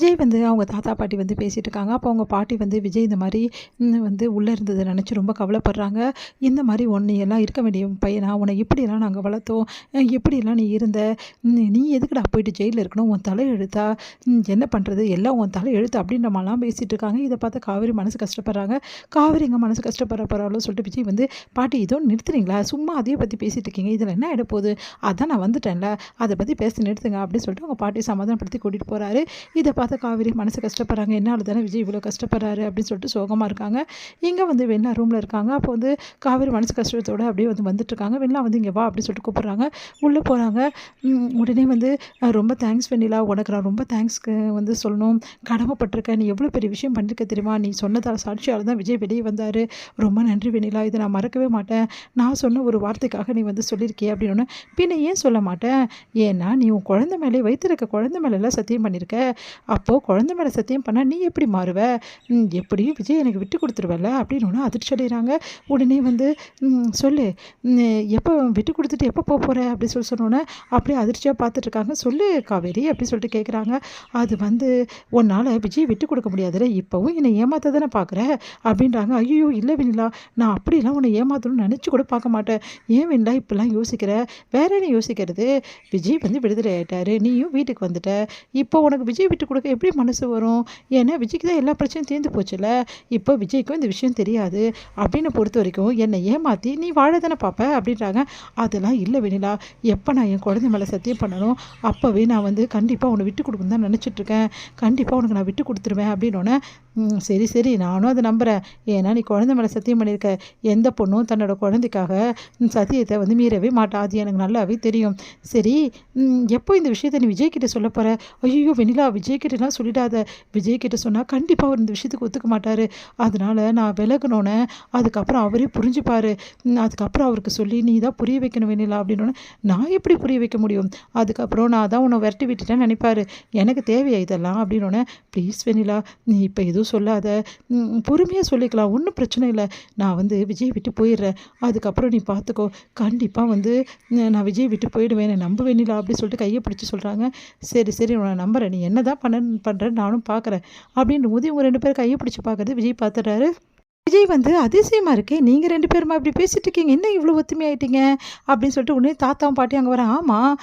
விஜய் வந்து அவங்க தாத்தா பாட்டி வந்து பேசிகிட்டு இருக்காங்க. அப்போ அவங்க பாட்டி வந்து விஜய் இந்த மாதிரி வந்து உள்ளே இருந்ததை நினச்சி ரொம்ப கவலைப்படுறாங்க. இந்த மாதிரி எல்லாம் இருக்க வேண்டிய பையனா, உன்னை எப்படியெல்லாம் நாங்கள் வளர்த்தோம், எப்படியெல்லாம் நீ இருந்த, நீ எதுக்குடா போயிட்டு ஜெயிலில் இருக்கணும், உன் தலை எழுத்தா, என்ன பண்ணுறது, எல்லாம் உன் தலை எழுத்து அப்படின்ற மாதிரிலாம் பேசிகிட்டு இருக்காங்க. இதை பார்த்து காவேரி மனசு கஷ்டப்படுறாங்க. காவேரி எங்கள் மனசு கஷ்டப்படுற பரவாயில்ல சொல்லிட்டு விஜய் வந்து, பாட்டி இதோ நிறுத்துறீங்களா, சும்மா அதையே பற்றி பேசிகிட்டு இருக்கீங்க, இதில் என்ன ஆகிட போகுது, அதான் நான் வந்துட்டேன்ல, அதை பற்றி பேச நிறுத்துங்க அப்படின்னு சொல்லிட்டு அவங்க பாட்டி சமாதானப்படுத்தி கூட்டிகிட்டு போகிறாரு. இதை பார்த்து காவேரி மனசு கஷ்டப்படுறாங்க. என்னால் தானே விஜய் இவ்வளோ கஷ்டப்படுறாரு அப்படின்னு சொல்லிட்டு சோகமாக இருக்காங்க. இங்கே வந்து வெண்ணா ரூமில் இருக்காங்க. அப்போ வந்து காவேரி மனசு கஷ்டத்தோடு அப்படியே வந்து வந்துட்டுருக்காங்க. வெண்ணா வந்து இங்கே வா அப்படின்னு சொல்லிட்டு கூப்பிட்றாங்க. உள்ளே போகிறாங்க. உடனே வந்து ரொம்ப தேங்க்ஸ் வெண்ணிலா, உனக்கு நான் ரொம்ப தேங்க்ஸ்க்கு வந்து சொல்லணும், கடமைப்பட்டிருக்கேன், நீ எவ்வளோ பெரிய விஷயம் பண்ணிருக்க தெரியுமா, நீ சொன்னதால் சாட்சியால் தான் விஜய் வெளியே வந்தார், ரொம்ப நன்றி வெண்ணிலா, இதை நான் மறக்கவே மாட்டேன், நான் சொன்ன ஒரு வார்த்தைக்காக நீ வந்து சொல்லியிருக்கிய அப்படின்னு. பின்ன ஏன் சொல்ல மாட்டேன், ஏன்னா நீ உன் குழந்தை மேலே வைத்திருக்க குழந்தை மேலெல்லாம் சத்தியம் பண்ணியிருக்க, அப்போது குழந்தை மேலே சத்தியம் பண்ணால் நீ எப்படி மாறுவ, எப்படியும் விஜய் எனக்கு விட்டு கொடுத்துருவல அப்படின்னு ஒன்று அதிர்ச்சி அடைகிறாங்க. உடனே வந்து சொல்லு, எப்போ விட்டு கொடுத்துட்டு எப்போ போகிற அப்படின்னு சொன்னோன்னே அப்படியே அதிர்ச்சியாக பார்த்துட்ருக்காங்க. சொல்லு காவேரி அப்படி சொல்லிட்டு கேட்குறாங்க. அது வந்து உன்னால் விஜய் விட்டு கொடுக்க முடியாதுல்ல, இப்போவும் என்னை ஏமாத்த தானே பார்க்குற அப்படின்றாங்க. ஐயோ இல்லை வெண்ணிலா, நான் அப்படிலாம் உன்னை ஏமாத்தணும்னு நினச்சி கூட பார்க்க மாட்டேன், ஏன் வெண்ணிலா இப்படிலாம் யோசிக்கிற, வேற என்ன யோசிக்கிறது, விஜய் வந்து விடுதலை ஆகிட்டாரு, நீயும் வீட்டுக்கு வந்துட்ட, இப்போ உனக்கு விஜய் விட்டு கொடுக்க எப்படி மனசு வரும், ஏன்னா விஜய்க்கு தான் எல்லா பிரச்சனையும் தீர்ந்து போச்சுல, இப்போ விஜய்க்கும் இந்த விஷயம் தெரியாது அப்படின்னு பொறுத்த வரைக்கும் என்னை ஏமாற்றி நீ வாழ தானே பார்ப்ப அப்படின்றாங்க. அதெல்லாம் இல்லை வெண்ணிலா, எப்போ நான் என் குழந்தை மேலே சத்தியம் பண்ணணும் அப்போவே நான் வந்து கண்டிப்பாக உன்னை விட்டு கொடுக்கணும் தான் நினச்சிட்ருக்கேன், கண்டிப்பாக உனக்கு நான் விட்டு கொடுத்துருவேன் அப்படின்னோடனே சரி சரி நானும் அதை நம்புகிறேன், ஏன்னா நீ குழந்தை மேலே சத்தியம் பண்ணியிருக்க, எந்த பொண்ணும் தன்னோட குழந்தைக்காக சத்தியத்தை வந்து மீறவே மாட்டா, அது எனக்கு நல்லாவே தெரியும், சரி எப்போ இந்த விஷயத்தை நீ விஜய்கிட்ட சொல்ல போகிற, ஐயோ வெண்ணிலா விஜய்கிட்டலாம் சொல்லிடாத, விஜய்கிட்ட சொன்னால் கண்டிப்பாக அவர் இந்த விஷயத்துக்கு ஒத்துக்க மாட்டார், அதனால் நான் விலகணுன்னே அதுக்கப்புறம் அவரே புரிஞ்சுப்பார், அதுக்கப்புறம் அவருக்கு சொல்லி நீ தான் புரிய வைக்கணும் வெண்ணிலா அப்படின்னோடனே நான் எப்படி புரிய வைக்க முடியும், அதுக்கப்புறம் நான் தான் உன்னை விரட்டி விட்டுட்டேன்னு நினைப்பார், எனக்கு தேவையா இதெல்லாம் அப்படின்னோடனே ப்ளீஸ் வெண்ணிலா நீ இப்போ எதுவும் சொல்லாத, பொறுமையாக சொல்லிக்கலாம், ஒன்றும் பிரச்சனை இல்லை, நான் வந்து விஜய் விட்டு போயிடுறேன், அதுக்கப்புறம் நீ பார்த்துக்கோ, கண்டிப்பாக வந்து நான் விஜய் விட்டு போயிடுவேன், என்னை நம்ப வெண்ணிலா அப்படி சொல்லிட்டு கையை பிடிச்சி சொல்கிறாங்க. சரி சரி உன்னை நம்புகிறேன், நீ என்ன தான் பண்ணுறேன்னு நானும் பார்க்குறேன் அப்படின்னு போது இவங்க 2 பேரும் கையை பிடிச்சி பார்க்குறது விஜய் பார்த்துட்டாரு. விஜய் வந்து அதிசயமாக இருக்கே, நீங்கள் 2 பேருமா இப்படி பேசிகிட்டு இருக்கீங்க, என்ன இவ்வளோ ஒத்துமையாயிட்டீங்க அப்படின்னு சொல்லிட்டு உடனே தாத்தாவும் பாட்டி அங்கே வர. ஆமாம்,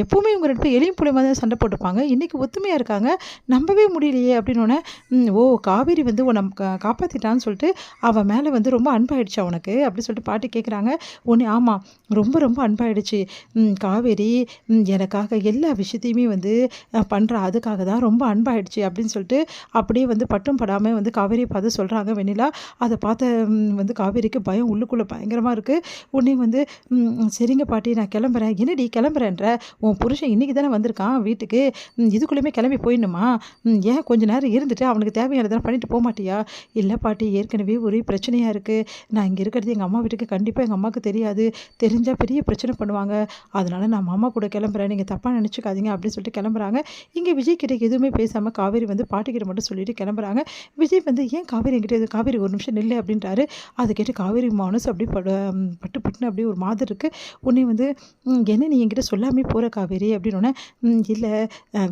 எப்போவுமே இவங்க 2 பேரும் எளியும் புலியுமா தான் சண்டை போட்டுப்பாங்க, இன்றைக்கி ஒத்துமையாக இருக்காங்க, நம்பவே முடியலையே அப்படின்னோடனே ஓ காவேரி வந்து உன்னை காப்பாற்றிட்டான்னு சொல்லிட்டு அவன் மேலே வந்து ரொம்ப அன்பாயிடுச்சா உனக்கு அப்படி சொல்லிட்டு பாட்டி கேட்குறாங்க. உடனே ஆமாம் ரொம்ப ரொம்ப அன்பாயிடுச்சு, காவேரி எனக்காக எல்லா விஷயத்தையுமே வந்து பண்ணுறா, அதுக்காக தான் ரொம்ப அன்பாயிடுச்சு அப்படின்னு சொல்லிட்டு அப்படியே வந்து பட்டும் படாமல் வந்து காவேரியை பார்த்து சொல்கிறாங்க வெண்ணிலா. அதை பார்த்த வந்து காவேரிக்கு பயம் உள்ளுக்குள்ளே பயங்கரமாக இருக்குது. உடனே வந்து சரிங்க பாட்டி நான் கிளம்புறேன், என்னடி கிளம்புறேன்ற, உன் புருஷன் இன்றைக்கி தானே வந்திருக்கான் வீட்டுக்கு, இதுக்குள்ளேயுமே கிளம்பி போயிடணுமா, ஏன் கொஞ்ச நேரம் இருந்துட்டு அவனுக்கு தேவையானதெல்லாம் பண்ணிட்டு போக மாட்டியா, இல்லை பாட்டி ஏற்கனவே ஒரே பிரச்சனையாக இருக்குது, நான் இங்கே இருக்கிறது எங்கள் அம்மா வீட்டுக்கு கண்டிப்பாக எங்கள் அம்மாவுக்கு தெரியாது, தெரிஞ்சால் பெரிய பிரச்சனை பண்ணுவாங்க, அதனால் நான் மாமா கூட கிளம்புறேன், நீங்கள் தப்பாக நினச்சிக்காதீங்க அப்படின்னு சொல்லிட்டு கிளம்புறாங்க. இங்கே விஜய் கிட்ட எதுவுமே பேசாமல் காவேரி வந்து பாட்டிக்கிட்ட மட்டும் சொல்லிட்டு கிளம்புறாங்க. விஜய் வந்து ஏன் காவேரி என்கிட்ட, காவேரி ஒரு நிமிஷம் நில்லு அப்படின்றாரு. அதை கேட்டு காவேரி மனசு அப்படியே பட்டு பட்டுன்னு அப்படியே ஒரு மாதிரி இருக்குது. உடனே வந்து என்ன நீ என்கிட்ட சொல்லாமே போகிற காவேரி அப்படின்னோடனே இல்லை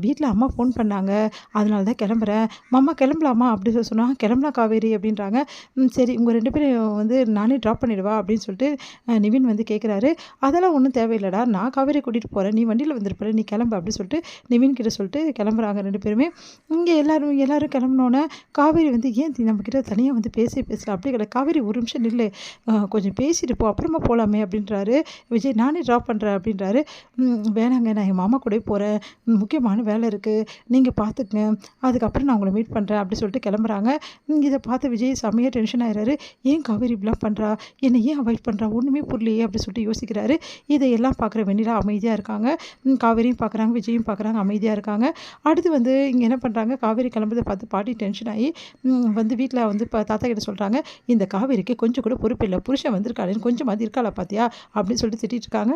வீட்டில் அம்மா ஃபோன் பண்ணாங்க, அதனால தான் கிளம்புறேன், மாமா கிளம்பலாமா அப்படி சொன்னால் கிளம்பலாம் காவேரி அப்படின்றாங்க. சரி உங்கள் 2 பேரும் வந்து நானே ட்ராப் பண்ணிடுவா அப்படின்னு சொல்லிட்டு நிவின் வந்து கேட்குறாரு. அதெல்லாம் ஒன்றும் தேவையில்லடா, நான் காவேரி கூட்டிகிட்டு போகிறேன், நீ வண்டியில் வந்துருப்ப, நீ கிளம்பு அப்படின்னு சொல்லிட்டு நிவின் கிட்ட சொல்லிட்டு கிளம்புறாங்க 2 பேருமே. இங்கே எல்லாரும் கிளம்பினோன்னே காவேரி வந்து ஏன் நம்மக்கிட்ட தனியாக வந்து பேசலாம் அப்படி கிடையாது, காவேரி ஒரு நிமிஷம் நில்லு, கொஞ்சம் பேசிட்டு போ அப்புறமா போகலாமே அப்படின்றாரு. விஜய் நானே ட்ராப் பண்ணுறேன் அப்படின்றாரு. வேணாங்க நான் என் மாமா கூட போகிறேன், முக்கியமான வேலை இருக்குது, நீங்கள் பார்த்துக்குங்க, அதுக்கப்புறம் நான் உங்களை மீட் பண்ணுறேன் அப்படி சொல்லிட்டு கிளம்புறாங்க. இதை பார்த்து விஜய் செம்மையாக டென்ஷன் ஆகிறாரு. ஏன் காவேரி இப்படிலாம் பண்ணுறா, என்னை ஏன் அவாய்ட் பண்ணுறா, ஒன்றுமே புரியலையே அப்படி சொல்லிட்டு யோசிக்கிறாரு. இதையெல்லாம் பார்க்குற வெண்ணிலா அமைதியாக இருக்காங்க. காவேரியும் பார்க்குறாங்க, விஜயும் பார்க்குறாங்க, அமைதியாக இருக்காங்க. அடுத்து வந்து இங்கே என்ன பண்ணுறாங்க, காவேரி கிளம்புறதை பார்த்து பாட்டி டென்ஷன் ஆகி வந்து வீட்டில் வந்து தாத்தா கிட்ட சொல்கிறாங்க, இந்த காவேரிக்கு கொஞ்சம் கூட பொறுப்பு இல்லை, புருஷன் வந்திருக்காளேன்னு கொஞ்சமாவது இருக்காளா பார்த்தியா அப்படின்னு சொல்லிட்டு திட்டிட்டு இருக்காங்க.